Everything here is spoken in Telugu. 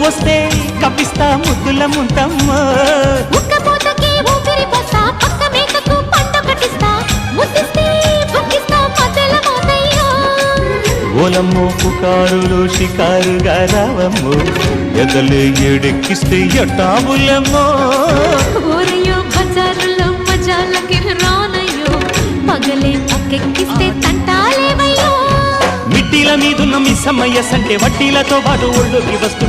వస్తే కప్పిస్తా ముద్దుల ముంతమ్మ ఉక్కపోతకి ఊపిరి పోస్తా పక్క మేకకు పంట కట్టిస్తా ముద్దిస్తే బుక్కిస్తా మధ్యల మోతయ్యో ఓలమ్మో పుకారులో షికారుగా రావమ్మో ఎదలు ఎడెక్కిస్తే ఎట్టాబులమ్మో ఊరయ్యో బజారులో మజాలకి రానయ్యో పగలే పక్కెక్కిస్తే తంటాలేవయ్యో మిట్టిల మీదున్న మిస్సమ్మయ్య సంటే వడ్డీలతో పాటు ఒళ్ళోకి వస్తూ